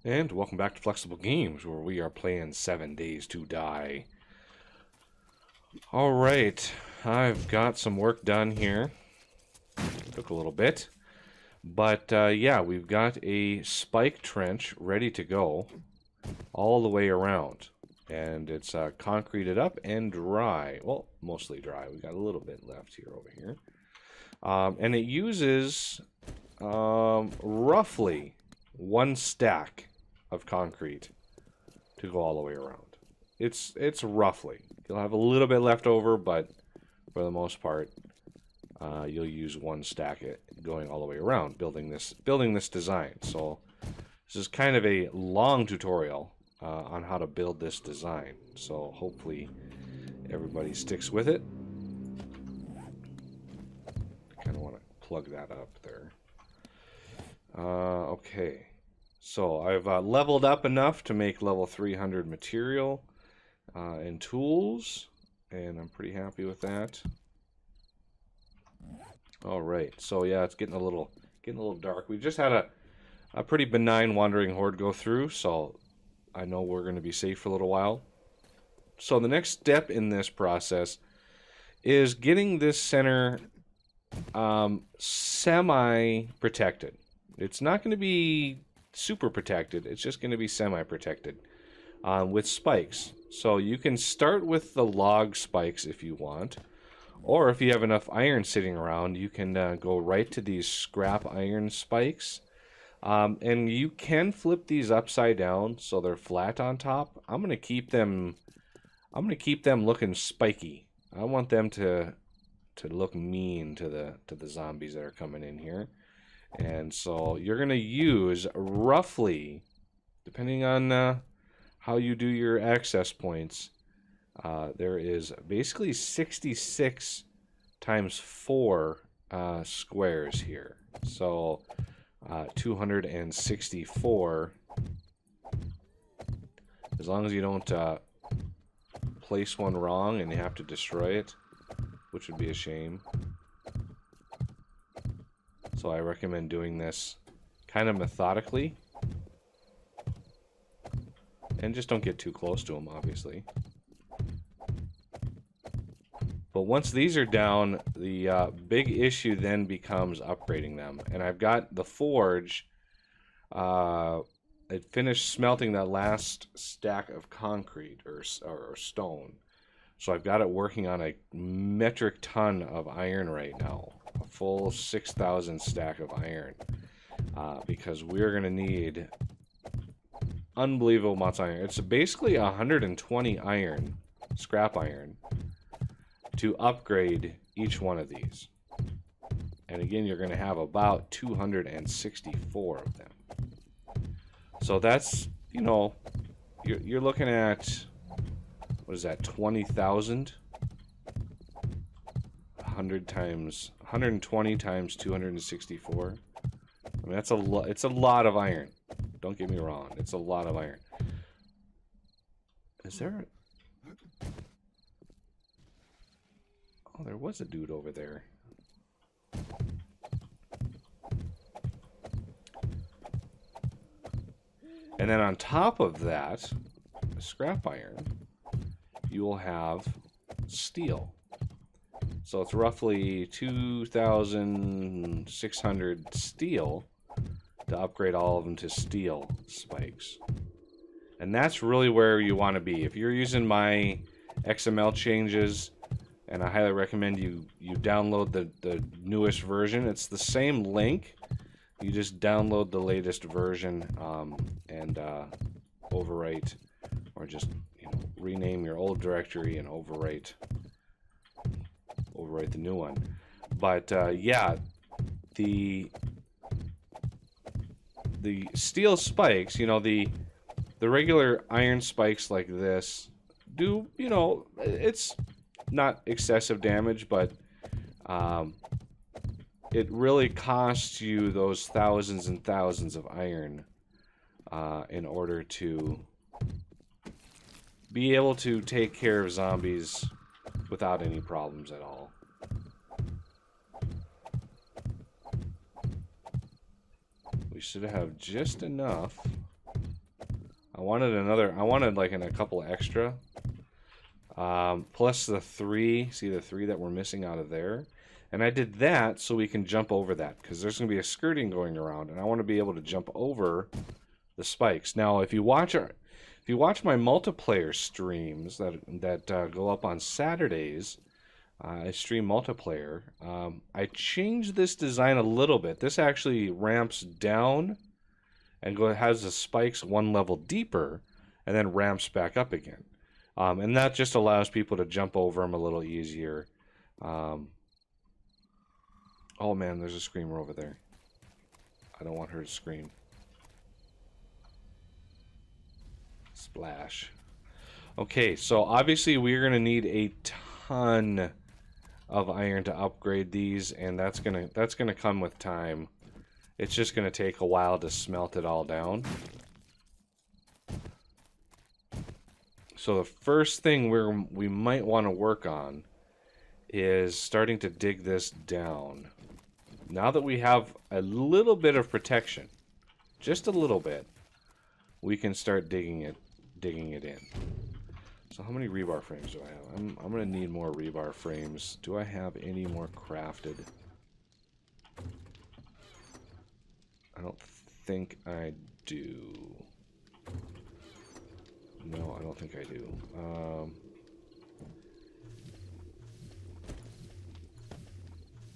And welcome back to Flexible Games, where we are playing 7 Days to Die. Alright, I've got some work done here. Took a little bit. But yeah, we've got a spike trench ready to go all the way around. And it's concreted up and dry. Well, mostly dry. We've got a little bit left here over here. And it uses roughly one stack of concrete to go all the way around. It's roughly. You'll have a little bit left over, but for the most part, you'll use one stack going all the way around, building this design. So this is kind of a long tutorial on how to build this design. So hopefully everybody sticks with it. I kind of want to plug that up there. Okay. So I've leveled up enough to make level 300 material and tools, and I'm pretty happy with that. All right, so yeah, it's getting a little dark. We just had a pretty benign wandering horde go through, so I know we're going to be safe for a little while. So the next step in this process is getting this center semi-protected. It's not going to be super protected, it's just going to be semi-protected with spikes. So you can start with the log spikes if you want, or if you have enough iron sitting around, you can go right to these scrap iron spikes, and you can flip these upside down so they're flat on top. I'm going to keep them looking spiky. I want them to look mean to the zombies that are coming in here. And so you're going to use roughly, depending on how you do your access points, there is basically 66 times 4 squares here. So 264. As long as you don't place one wrong and you have to destroy it, which would be a shame. So I recommend doing this kind of methodically. And just don't get too close to them, obviously. But once these are down, the big issue then becomes upgrading them. And I've got the forge. It finished smelting that last stack of concrete or stone. So I've got it working on a metric ton of iron right now. A full 6,000 stack of iron. Because we're going to need unbelievable amounts of iron. It's basically 120 iron, scrap iron, to upgrade each one of these. And again, you're going to have about 264 of them. So that's, you know, you're looking at, what is that, 20,000? 120 times 264. I mean, that's a lot. It's a lot of iron. Don't get me wrong. It's a lot of iron. Is there Oh, there was a dude over there. And then on top of that, scrap iron, you will have steel. So it's roughly 2,600 steel to upgrade all of them to steel spikes. And that's really where you want to be. If you're using my XML changes, and I highly recommend you download the newest version. It's the same link. You just download the latest version and overwrite, or just rename your old directory and overwrite the new one. But yeah, the steel spikes, the regular iron spikes like this do, it's not excessive damage, but it really costs you those thousands and thousands of iron in order to be able to take care of zombies without any problems at all. We should have just enough I wanted like a couple extra. Plus the 3, see the 3 that we're missing out of there. And I did that so we can jump over that, because there's going to be a skirting going around, and I want to be able to jump over the spikes. Now, if you watch my multiplayer streams that go up on Saturdays, I stream multiplayer. I changed this design a little bit. This actually ramps down and has the spikes one level deeper, and then ramps back up again. And that just allows people to jump over them a little easier. Oh man, there's a screamer over there. I don't want her to scream. Splash. Okay, so obviously we're going to need a ton of iron to upgrade these, and that's gonna come with time. It's just going to take a while to smelt it all down. So the first thing we might want to work on is starting to dig this down. Now that we have a little bit of protection, just a little bit, we can start digging it in. So how many rebar frames do I have? I'm going to need more rebar frames. Do I have any more crafted? I don't think I do. No, I don't think I do.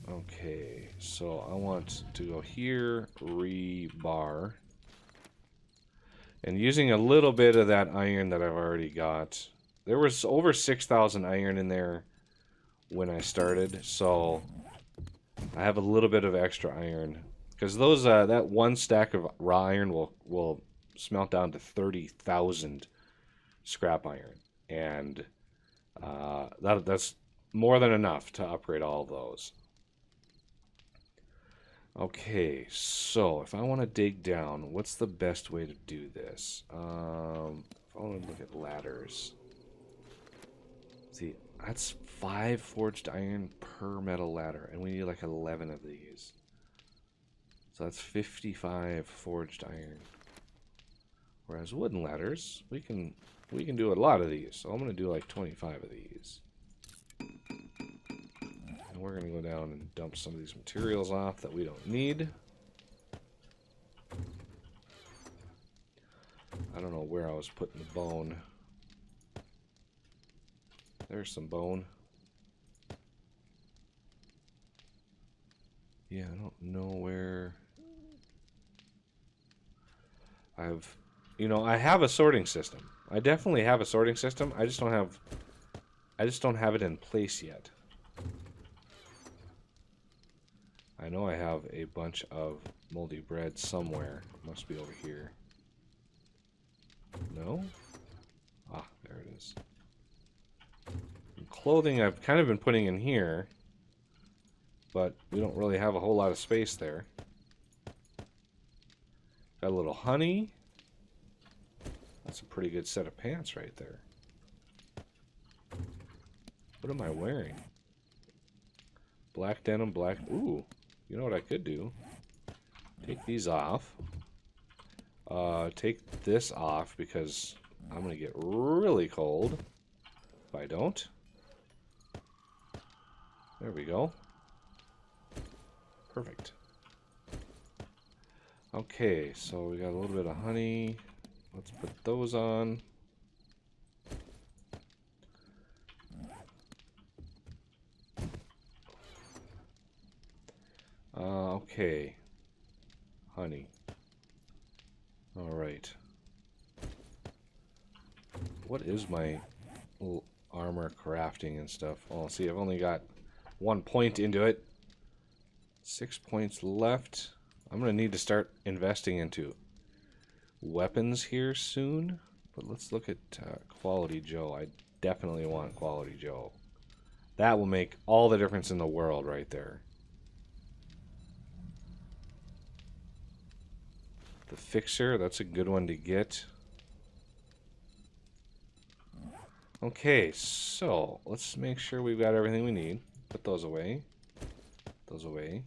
Okay, so I want to go here, rebar. And using a little bit of that iron that I've already got. There was over 6,000 iron in there when I started, so I have a little bit of extra iron. Because those that one stack of raw iron will smelt down to 30,000 scrap iron, and that's more than enough to upgrade all of those. Okay, so if I want to dig down, what's the best way to do this? If I want to look at ladders, see, that's 5 forged iron per metal ladder, and we need like 11 of these. So that's 55 forged iron. Whereas wooden ladders, we can do a lot of these. So I'm going to do like 25 of these. And we're going to go down and dump some of these materials off that we don't need. I don't know where I was putting the bone. There's some bone. Yeah, I don't know where. I have a sorting system. I definitely have a sorting system. I just don't have it in place yet. I know I have a bunch of moldy bread somewhere. Must be over here. No? Ah, there it is. Clothing I've kind of been putting in here, but we don't really have a whole lot of space there. Got a little honey. That's a pretty good set of pants right there. What am I wearing? Black denim, black... Ooh, you know what I could do? Take these off. Take this off because I'm going to get really cold if I don't. There we go. Perfect. Okay, so we got a little bit of honey. Let's put those on. Okay. Honey. Alright. What is my armor crafting and stuff? Oh, see, I've only got 1 point into it. 6 points left. I'm going to need to start investing into weapons here soon. But let's look at Quality Joe. I definitely want Quality Joe. That will make all the difference in the world right there. The Fixer, that's a good one to get. Okay, so let's make sure we've got everything we need. Put those away. Those away.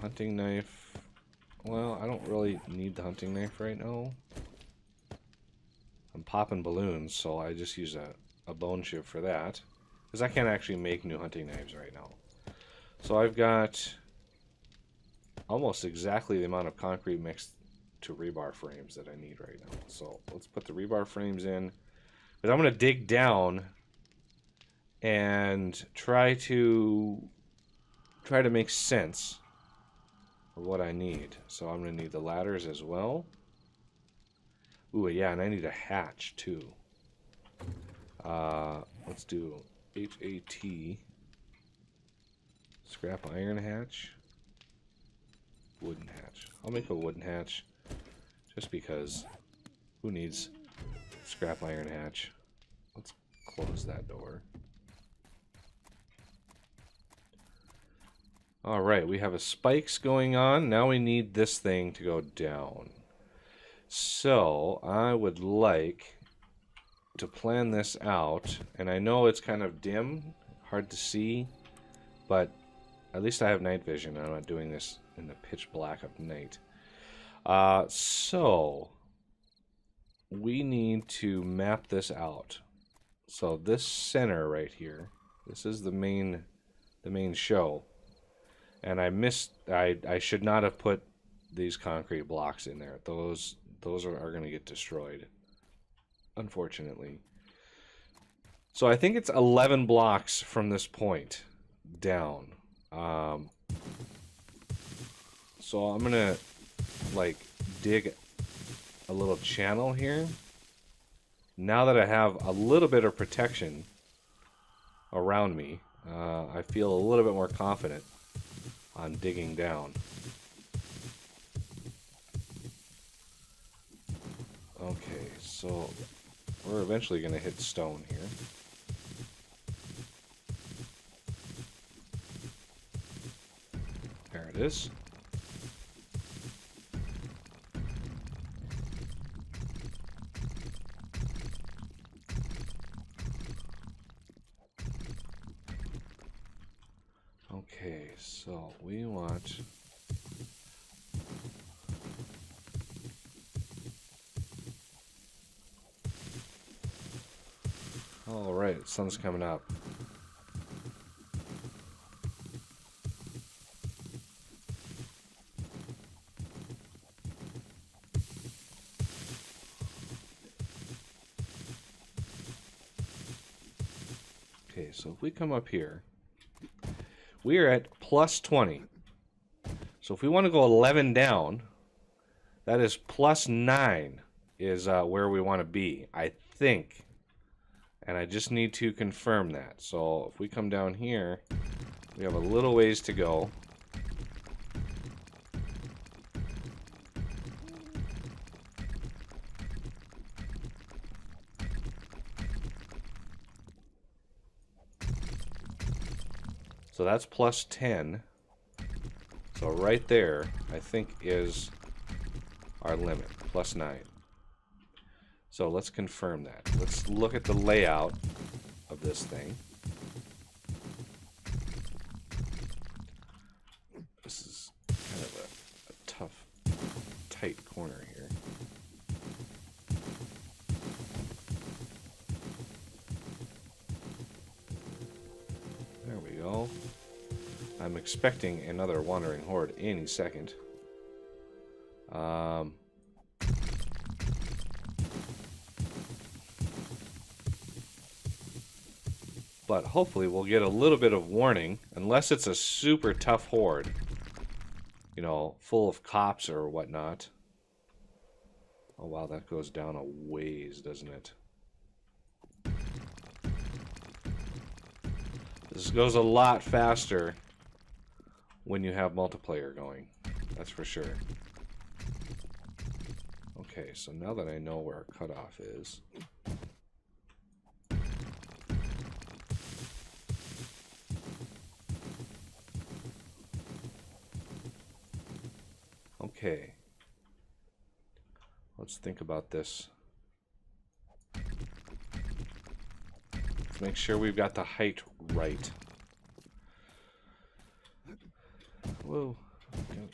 Hunting knife. Well, I don't really need the hunting knife right now. I'm popping balloons, so I just use a bone chip for that. Because I can't actually make new hunting knives right now. So I've got almost exactly the amount of concrete mixed to rebar frames that I need right now. So let's put the rebar frames in. But I'm going to dig down and try to make sense of what I need. So I'm going to need the ladders as well. Ooh, yeah, and I need a hatch too. Let's do HAT. Scrap iron hatch. Wooden hatch. I'll make a wooden hatch just because who needs scrap iron hatch? Let's close that door. Alright, we have a spikes going on. Now we need this thing to go down. So I would like to plan this out, and I know it's kind of dim, hard to see, but at least I have night vision. I'm not doing this in the pitch black of night. So we need to map this out. So this center right here, this is the main show. And I should not have put these concrete blocks in there. Those are going to get destroyed, unfortunately. So I think it's 11 blocks from this point down. So I'm going to like dig a little channel here. Now that I have a little bit of protection around me, I feel a little bit more confident on digging down. Okay, so we're eventually going to hit stone here. There it is. Okay, so we want all right, sun's coming up. Okay, so if we come up here, we are at plus 20. So if we want to go 11 down, that is plus 9 is where we want to be, I think. And I just need to confirm that. So if we come down here, we have a little ways to go. So that's plus 10. So right there, I think, is our limit, plus 9. So let's confirm that. Let's look at the layout of this thing. This is kind of a tough, tight corner here. There we go. I'm expecting another wandering horde any second. But hopefully we'll get a little bit of warning, unless it's a super tough horde, you know, full of cops or whatnot. Oh wow, that goes down a ways, doesn't it? This goes a lot faster when you have multiplayer going, that's for sure. Okay, so now that I know where our cutoff is, okay, let's think about this. Let's make sure we've got the height right. Whoa,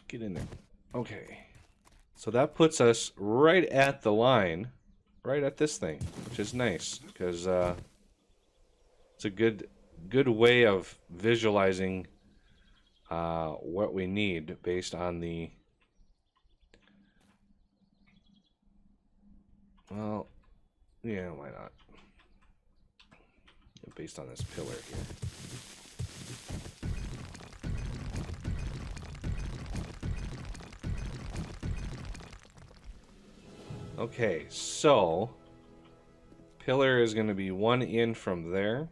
get in there. Okay. So that puts us right at the line, right at this thing, which is nice because it's a good way of visualizing what we need based on the, well, yeah, why not? Based on this pillar here. Okay, so pillar is going to be 1 in from there.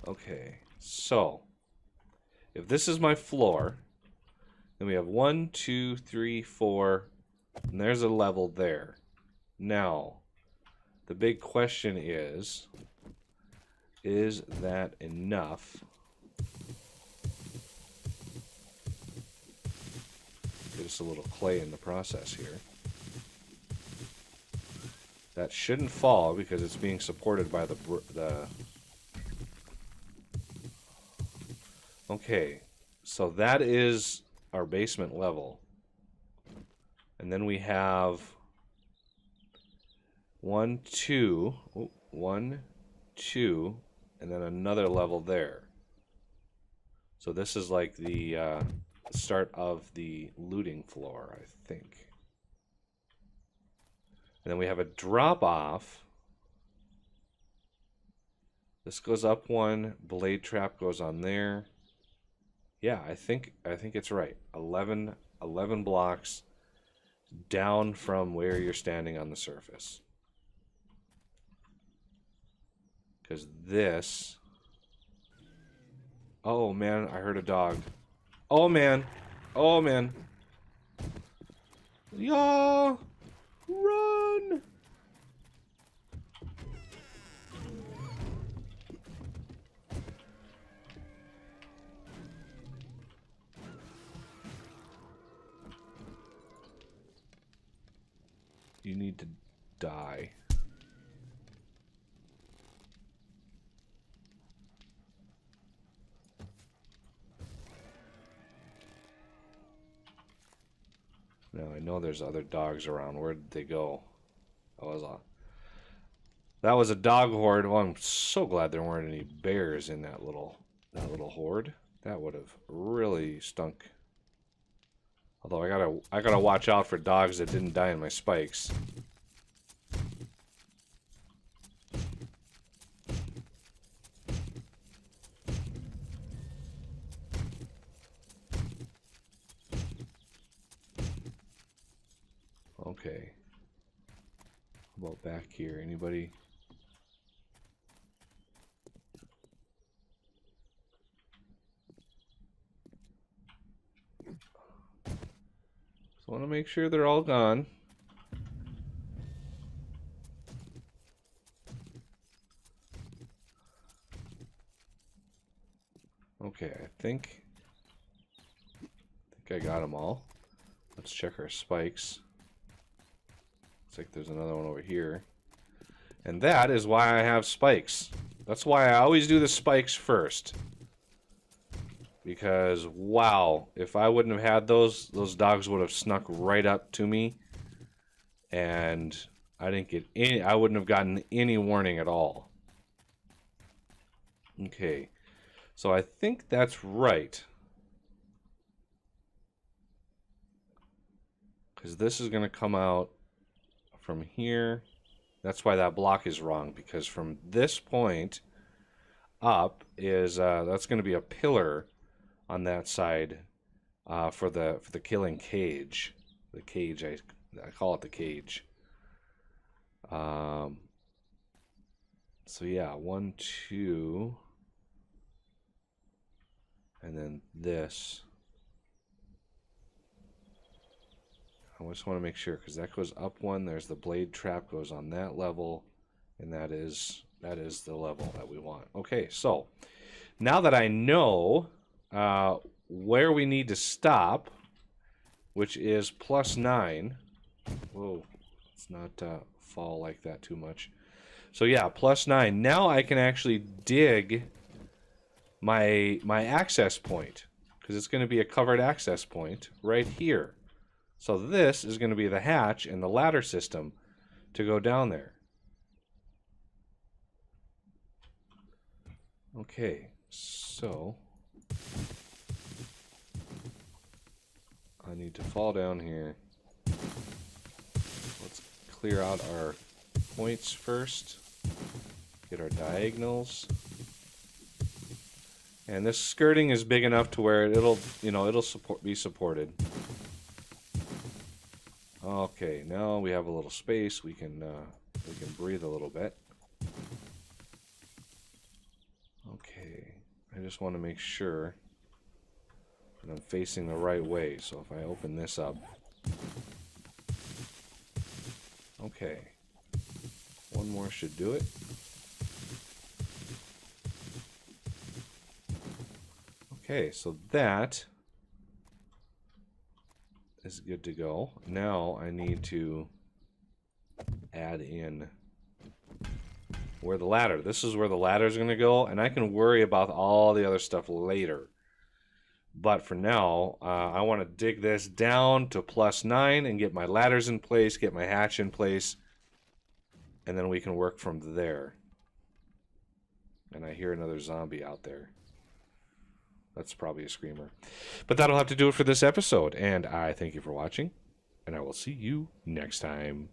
Okay, so if this is my floor, then we have 1, 2, 3, 4, and there's a level there. Now, the big question is that enough? Get us a little clay in the process here. That shouldn't fall because it's being supported by the... Okay, so that is our basement level. And then we have 1, 2, 1, 2, and then another level there. So this is like the start of the looting floor, I think. And then we have a drop off. This goes up 1, blade trap goes on there. Yeah, I think it's right. 11 blocks down from where you're standing on the surface. Because this... Oh, man, I heard a dog. Oh, man. Oh, man. Yeah! Run! You need to die. Now I know there's other dogs around. Where did they go? That was a dog horde. Well, I'm so glad there weren't any bears in that little horde. That would have really stunk. Although I gotta watch out for dogs that didn't die in my spikes. Okay. How about back here? Anybody? So I want to make sure they're all gone. Okay, I think I got them all. Let's check our spikes. Looks like there's another one over here. And that is why I have spikes. That's why I always do the spikes first. Because, wow, if I wouldn't have had those dogs would have snuck right up to me. And I wouldn't have gotten any warning at all. Okay. So I think that's right. Because this is going to come out from here. That's why that block is wrong. Because from this point up is that's going to be a pillar on that side for the killing cage. The cage, I call it the cage. So yeah, 1, 2, and then this. I just want to make sure because that goes up 1. There's the blade trap goes on that level, and that is the level that we want. Okay, so now that I know where we need to stop, which is +9. Whoa, let's not fall like that too much. So yeah, +9. Now I can actually dig my access point, because it's going to be a covered access point right here. So this is going to be the hatch and the ladder system to go down there. Okay, so I need to fall down here. Let's clear out our points first. Get our diagonals. And this skirting is big enough to where it'll be supported. Okay, now we have a little space. We can breathe a little bit. Okay, I just want to make sure that I'm facing the right way. So if I open this up, okay, one more should do it. Okay, so that is good to go. Now I need to add in where the ladder. This is where the ladder is going to go, and I can worry about all the other stuff later. But for now, I want to dig this down to +9 and get my ladders in place, get my hatch in place, and then we can work from there. And I hear another zombie out there. That's probably a screamer. But that'll have to do it for this episode. And I thank you for watching. And I will see you next time.